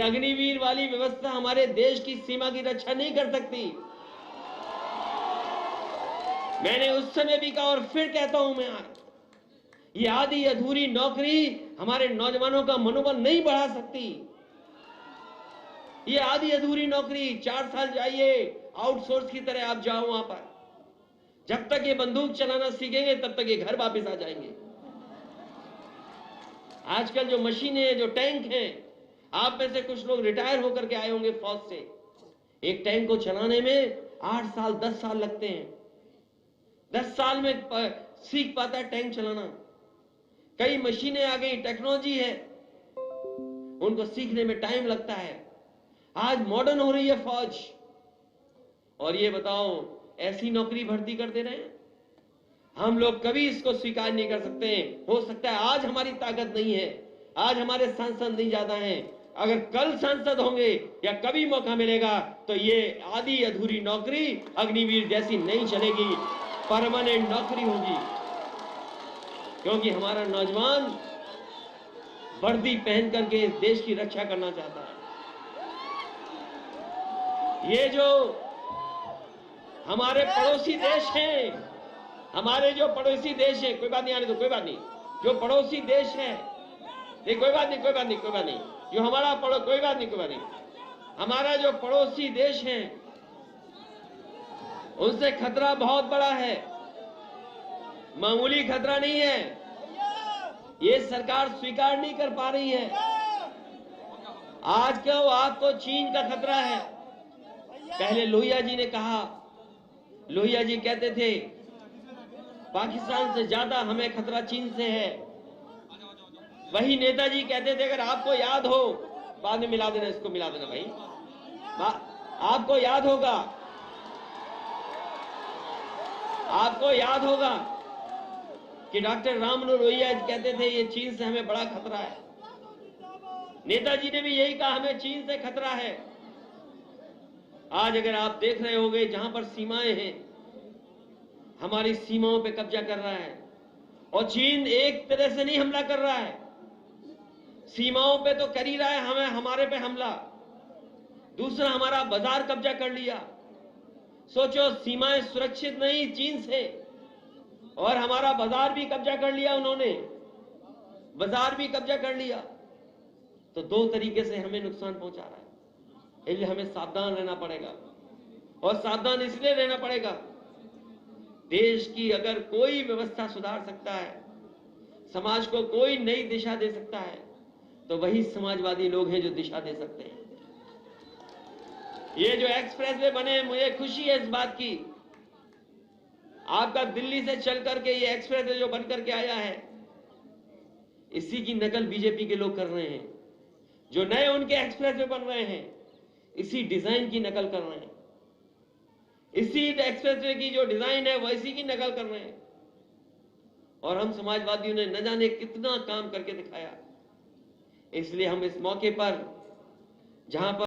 अग्निवीर वाली व्यवस्था हमारे देश की सीमा की रक्षा नहीं कर सकती। मैंने उस समय भी कहा और फिर कहता हूं मैं आज, ये आधी अधूरी नौकरी हमारे नौजवानों का मनोबल नहीं बढ़ा सकती। ये आधी अधूरी नौकरी 4 साल जाइए, आउटसोर्स की तरह आप जाओ वहां पर, जब तक ये बंदूक चलाना सीखेंगे तब तक ये घर वापस आ जाएंगे। आजकल जो मशीनें हैं, जो टैंक हैं, आप में से कुछ लोग रिटायर होकर के आए होंगे फौज से। एक टैंक को चलाने में 8 साल 10 साल लगते हैं। 10 साल में सीख पाता है टैंक चलाना। कई मशीनें आ गई, टेक्नोलॉजी है, उनको सीखने में टाइम लगता है। आज मॉडर्न हो रही है फौज, और ये बताओ ऐसी नौकरी भर्ती कर दे रहे हैं। हम लोग कभी इसको स्वीकार नहीं कर सकते। हो सकता है आज हमारी ताकत नहीं है, आज हमारे सांसद नहीं ज्यादा हैं, अगर कल सांसद होंगे या कभी मौका मिलेगा तो ये आधी अधूरी नौकरी अग्निवीर जैसी नहीं चलेगी, परमानेंट नौकरी होगी। क्योंकि हमारा नौजवान वर्दी पहन करके देश की रक्षा करना चाहता है। ये जो हमारे पड़ोसी देश हैं, हमारे जो पड़ोसी देश है, कोई बात नहीं, आने दो, कोई बात नहीं, जो पड़ोसी देश है, ये कोई बात नहीं, कोई बात नहीं, कोई बात नहीं, जो हमारा कोई बात नहीं, कोई बात नहीं, हमारा जो पड़ोसी देश है उनसे खतरा बहुत बड़ा है, मामूली खतरा नहीं है। ये सरकार स्वीकार नहीं कर पा रही है। आज क्यों आपको चीन का खतरा है। पहले लोहिया जी ने कहा, लोहिया जी कहते थे पाकिस्तान से ज्यादा हमें खतरा चीन से है। वही नेताजी कहते थे, अगर आपको याद हो, बाद में मिला देना, इसको मिला देना भाई, आपको याद होगा, आपको याद होगा कि डॉक्टर राम मनोहर लोहिया कहते थे ये चीन से हमें बड़ा खतरा है। नेताजी ने भी यही कहा, हमें चीन से खतरा है। आज अगर आप देख रहे होंगे, जहां पर सीमाएं हैं, हमारी सीमाओं पे कब्जा कर रहा है, और चीन एक तरह से नहीं हमला कर रहा है, सीमाओं पे तो कर ही रहा है, हमें हमारे पे हमला। दूसरा, हमारा बाजार कब्जा कर लिया। सोचो, सीमाएं सुरक्षित नहीं चीन से, और हमारा बाजार भी कब्जा कर लिया उन्होंने, बाजार भी कब्जा कर लिया। तो दो तरीके से हमें नुकसान पहुंचा रहा है। इसलिए हमें सावधान रहना पड़ेगा, और सावधान इसलिए रहना पड़ेगा, देश की अगर कोई व्यवस्था सुधार सकता है, समाज को कोई नई दिशा दे सकता है, तो वही समाजवादी लोग हैं जो दिशा दे सकते हैं। ये जो एक्सप्रेसवे बने, मुझे खुशी है इस बात की। आपका दिल्ली से चल करके ये एक्सप्रेसवे जो बन करके आया है, इसी की नकल बीजेपी के लोग कर रहे हैं। जो नए उनके एक्सप्रेसवे बन रहे हैं, इसी डिजाइन की नकल कर रहे हैं। इसी एक्सप्रेसवे की जो डिजाइन है वैसी की नकल कर रहे हैं। और हम समाजवादियों ने न जाने कितना काम करके दिखाया। इसलिए हम इस मौके पर, जहां पर